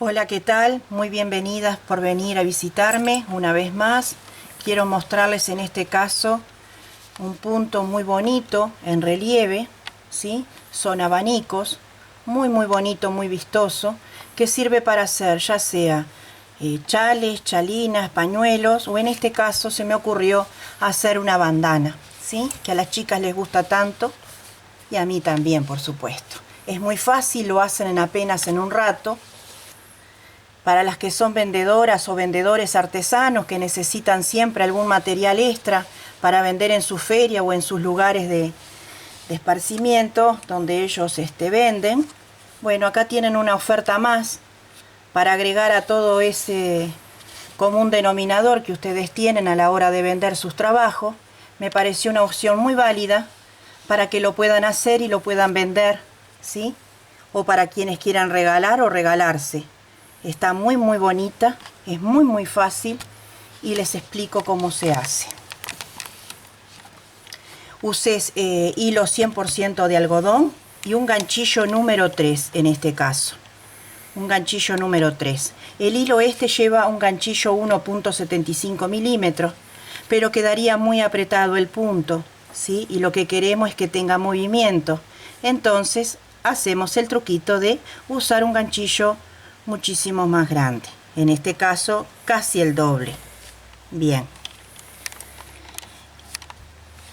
Hola, ¿qué tal? Muy bienvenidas por venir a visitarme una vez más. Quiero mostrarles en este caso un punto muy bonito en relieve, ¿sí? Son abanicos, muy bonito, muy vistoso, que sirve para hacer ya sea chales, chalinas, pañuelos, o en este caso se me ocurrió hacer una bandana, ¿sí? Que a las chicas les gusta tanto y a mí también, por supuesto. Es muy fácil, lo hacen en apenas en un rato. Para las que son vendedoras o vendedores artesanos que necesitan siempre algún material extra para vender en su feria o en sus lugares de esparcimiento donde ellos venden. Bueno, acá tienen una oferta más para agregar a todo ese común denominador que ustedes tienen a la hora de vender sus trabajos. Me pareció una opción muy válida para que lo puedan hacer y lo puedan vender, ¿sí? O para quienes quieran regalar o regalarse. Está muy bonita, es muy fácil y les explico cómo se hace. Usé hilo 100% de algodón y un ganchillo número 3 en este caso. Un ganchillo número 3. El hilo lleva un ganchillo 1.75 milímetros, pero quedaría muy apretado el punto, ¿sí? Y lo que queremos es que tenga movimiento. Entonces hacemos el truquito de usar un ganchillo muchísimo más grande, en este caso casi el doble. Bien,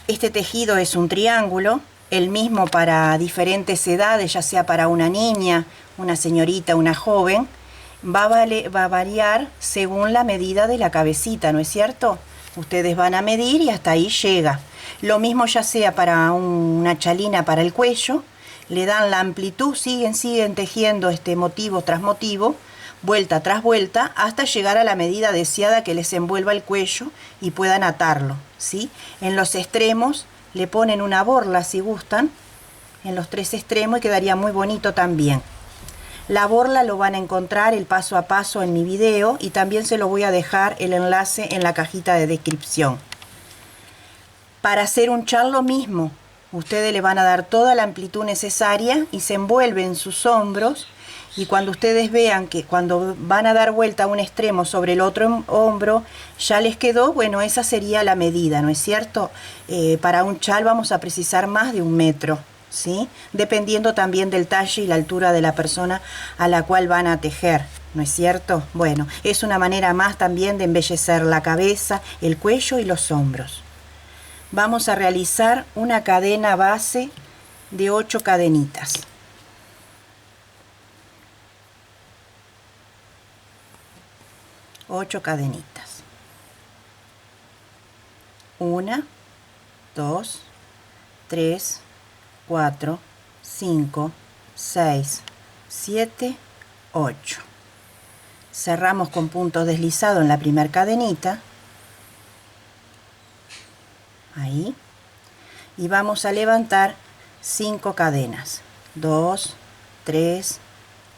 este tejido es un triángulo, el mismo para diferentes edades, ya sea para una niña, una señorita, una joven. Va a variar según la medida de la cabecita, ¿no es cierto? Ustedes van a medir y hasta ahí llega. Lo mismo ya sea para una chalina para el cuello. Le dan la amplitud, siguen tejiendo motivo tras motivo, vuelta tras vuelta, hasta llegar a la medida deseada que les envuelva el cuello y puedan atarlo, ¿sí? En los extremos le ponen una borla si gustan, en los tres extremos, y quedaría muy bonito también. La borla lo van a encontrar el paso a paso en mi video y también se lo voy a dejar el enlace en la cajita de descripción. Para hacer un chal lo mismo. Ustedes le van a dar toda la amplitud necesaria y se envuelve en sus hombros, y cuando ustedes vean que cuando van a dar vuelta a un extremo sobre el otro hombro ya les quedó, bueno, esa sería la medida, ¿no es cierto? Para un chal vamos a precisar más de 1 metro, ¿sí? Dependiendo también del talle y la altura de la persona a la cual van a tejer, ¿no es cierto? Bueno, es una manera más también de embellecer la cabeza, el cuello y los hombros. Vamos a realizar una cadena base de 8 cadenitas. Ocho cadenitas. 1, 2, 3, 4, 5, 6, 7, 8. Cerramos con punto deslizado en la primera cadenita. Ahí, y vamos a levantar 5 cadenas. 2, 3,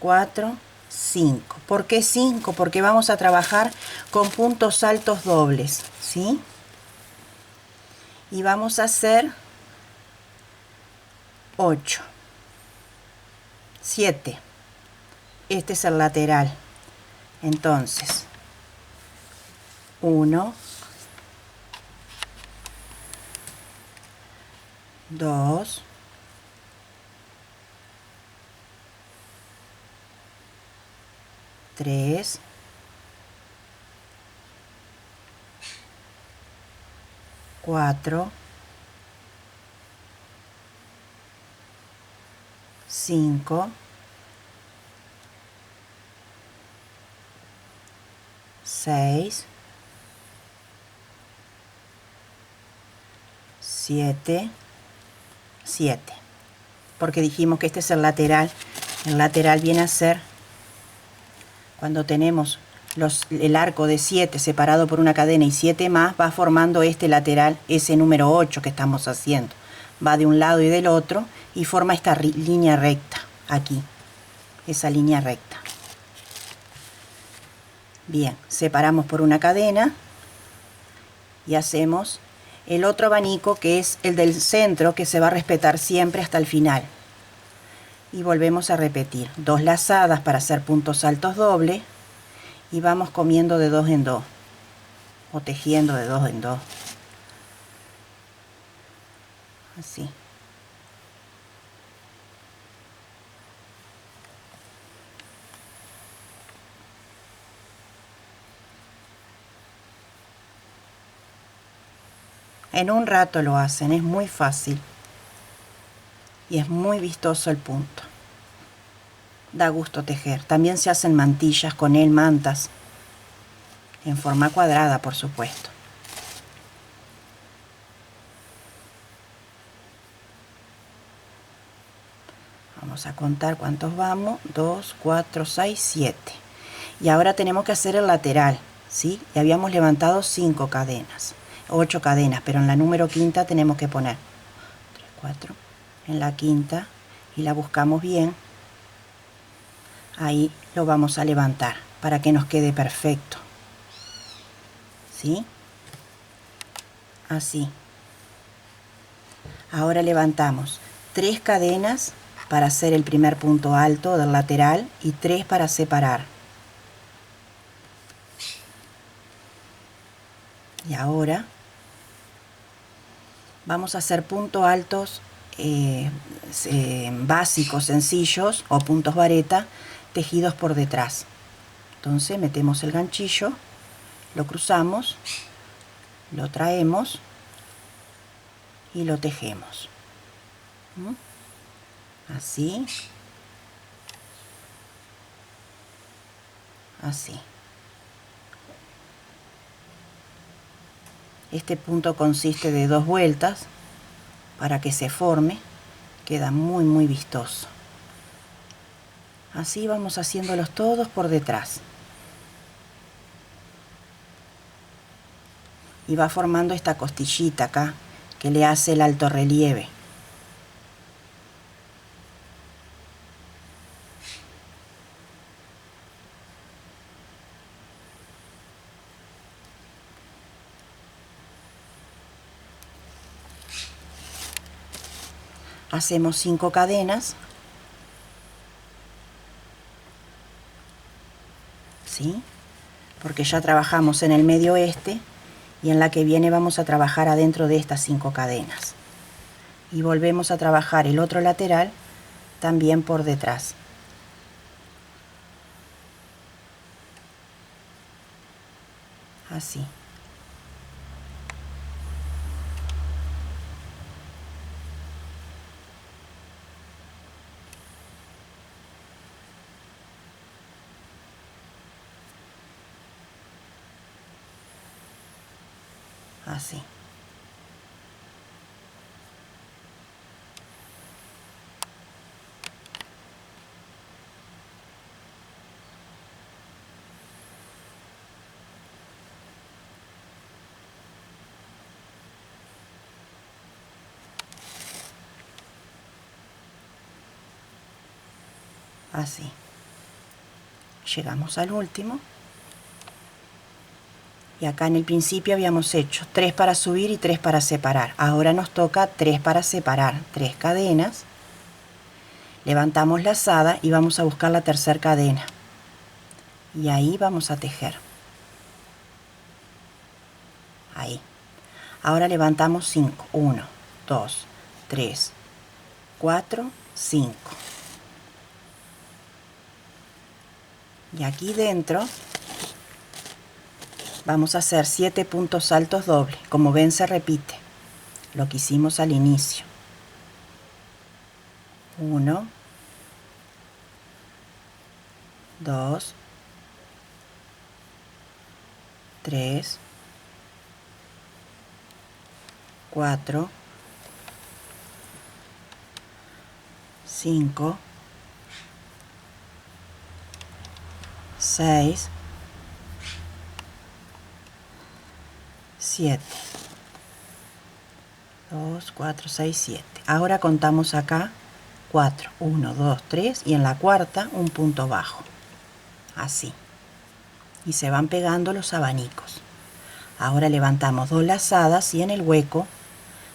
4, 5. ¿Por qué 5? Porque vamos a trabajar con puntos altos dobles, ¿sí? Y vamos a hacer 8, 7. Este es el lateral. Entonces, 1, 2, 3, 4, 5, 6, 7, 7. Porque dijimos que este es el lateral. El lateral viene a ser cuando tenemos el arco de 7 separado por una cadena y 7 más, va formando este lateral, ese número 8 que estamos haciendo. Va de un lado y del otro y forma esta línea recta, aquí, esa línea recta. Bien, separamos por una cadena y hacemos el otro abanico, que es el del centro, que se va a respetar siempre hasta el final. y volvemos a repetir 2 lazadas para hacer puntos altos doble y vamos comiendo de 2 en 2 o tejiendo de 2 en 2, así. En un rato lo hacen, es muy fácil y es muy vistoso el punto. Da gusto tejer. También se hacen mantillas con él, mantas, en forma cuadrada, por supuesto. Vamos a contar cuántos vamos. 2, 4, 6, 7. Y ahora tenemos que hacer el lateral, ¿sí? Y habíamos levantado 5 cadenas. 8 cadenas, pero en la número quinta tenemos que poner 3, 4 en la quinta y la buscamos bien. Ahí lo vamos a levantar para que nos quede perfecto, ¿sí? Así. Ahora levantamos 3 cadenas para hacer el primer punto alto del lateral y 3 para separar. Y ahora vamos a hacer puntos altos básicos, sencillos o puntos vareta tejidos por detrás. Entonces metemos el ganchillo, lo cruzamos, lo traemos y lo tejemos. Así, así. Este punto consiste de 2 vueltas para que se forme, queda muy vistoso. Así vamos haciéndolos todos por detrás. Y va formando esta costillita acá que le hace el alto relieve. Hacemos 5 cadenas, ¿sí? Porque ya trabajamos en el medio este y en la que viene vamos a trabajar adentro de estas 5 cadenas. Y volvemos a trabajar el otro lateral también por detrás. Así. Así. Así. Llegamos al último. Y acá en el principio habíamos hecho 3 para subir y 3 para separar. Ahora nos toca 3 para separar, 3 cadenas. Levantamos lazada y vamos a buscar la tercera cadena. Y ahí vamos a tejer. Ahí. Ahora levantamos 5. 1, 2, 3, 4, 5. Y aquí dentro vamos a hacer 7 puntos altos dobles. Como ven, se repite lo que hicimos al inicio. 1, 2, 3, 4, 5, 6, 7. 2, 4, 6, 7. Ahora contamos acá 4. 1, 2, 3 y en la cuarta un punto bajo. Así. Y se van pegando los abanicos. Ahora levantamos 2 lazadas y en el hueco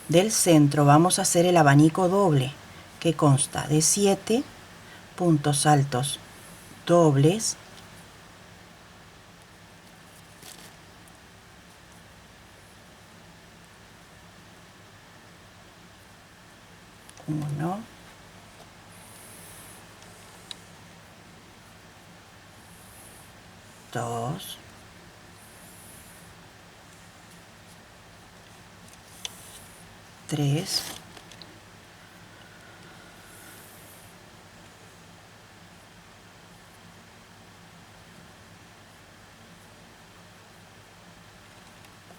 del centro vamos a hacer el abanico doble, que consta de 7 puntos altos dobles, uno, dos, tres,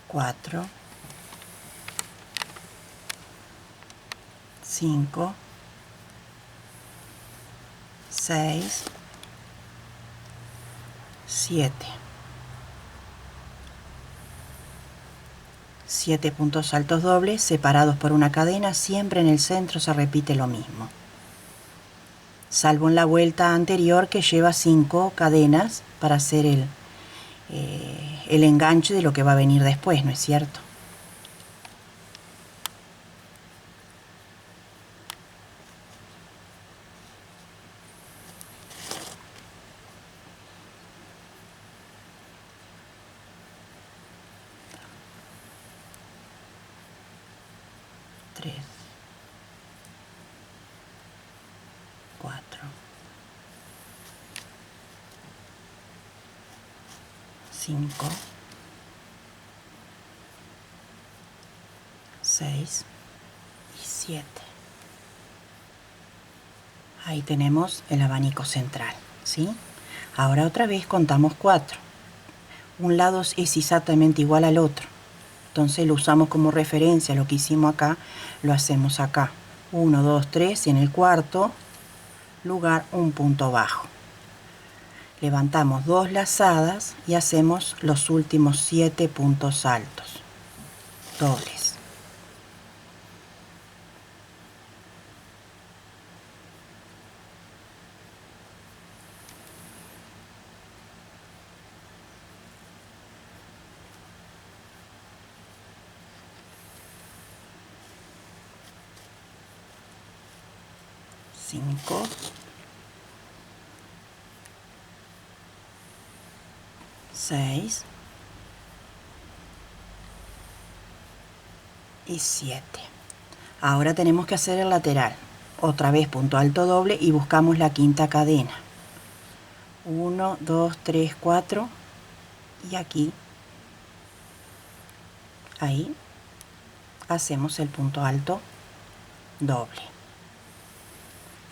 cuatro, cinco, seis, siete. 7 puntos altos dobles separados por una cadena. Siempre en el centro se repite lo mismo, salvo en la vuelta anterior que lleva 5 cadenas para hacer el enganche de lo que va a venir después, ¿no es cierto? Tres, cuatro, cinco, seis y 7. Ahí tenemos el abanico central, ¿sí? Ahora otra vez contamos 4. Un lado es exactamente igual al otro, entonces lo usamos como referencia. Lo que hicimos acá lo hacemos acá. 1, 2, 3 y en el cuarto lugar un punto bajo. Levantamos 2 lazadas y hacemos los últimos 7 puntos altos dobles. Cinco, seis y 7. Ahora tenemos que hacer el lateral. Otra vez punto alto doble y buscamos la quinta cadena. 1, 2, 3, 4 y aquí, ahí, hacemos el punto alto doble.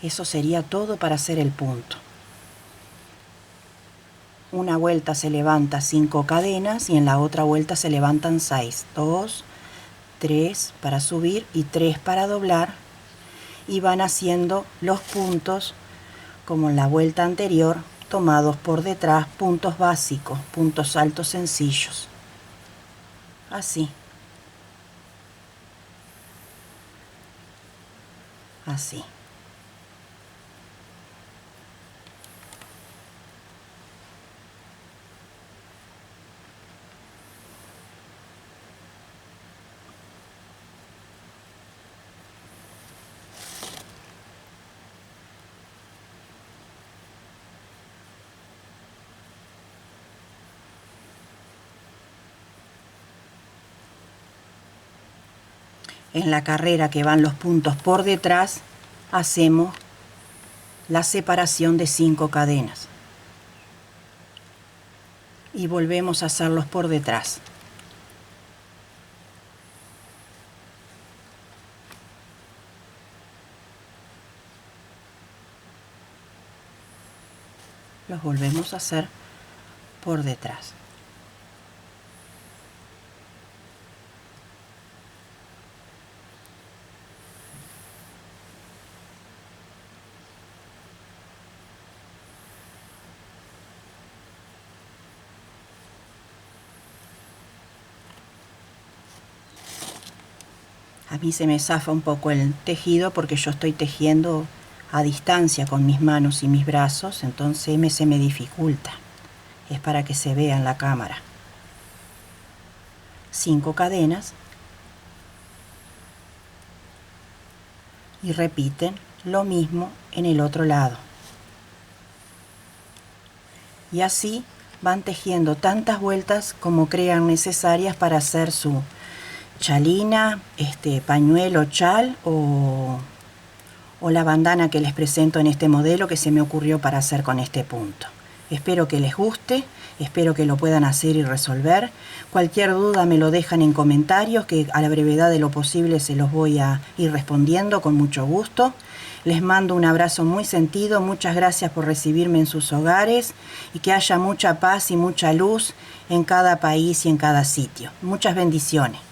Eso sería todo para hacer el punto. Una vuelta se levanta 5 cadenas y en la otra vuelta se levantan 6. 2, 3 para subir y 3 para doblar. Y van haciendo los puntos como en la vuelta anterior, tomados por detrás, puntos básicos, puntos altos sencillos. Así. Así. En la carrera que van los puntos por detrás, hacemos la separación de 5 cadenas. Y volvemos a hacerlos por detrás. Los volvemos a hacer por detrás. A mí se me zafa un poco el tejido porque yo estoy tejiendo a distancia con mis manos y mis brazos, entonces se me dificulta. Es para que se vea en la cámara. 5 cadenas y repiten lo mismo en el otro lado. y así van tejiendo tantas vueltas como crean necesarias para hacer su chalina, pañuelo, chal o la bandana que les presento en este modelo que se me ocurrió para hacer con este punto. Espero que les guste, espero que lo puedan hacer y resolver. Cualquier duda me lo dejan en comentarios, que a la brevedad de lo posible se los voy a ir respondiendo con mucho gusto. Les mando un abrazo muy sentido, muchas gracias por recibirme en sus hogares y que haya mucha paz y mucha luz en cada país y en cada sitio. Muchas bendiciones.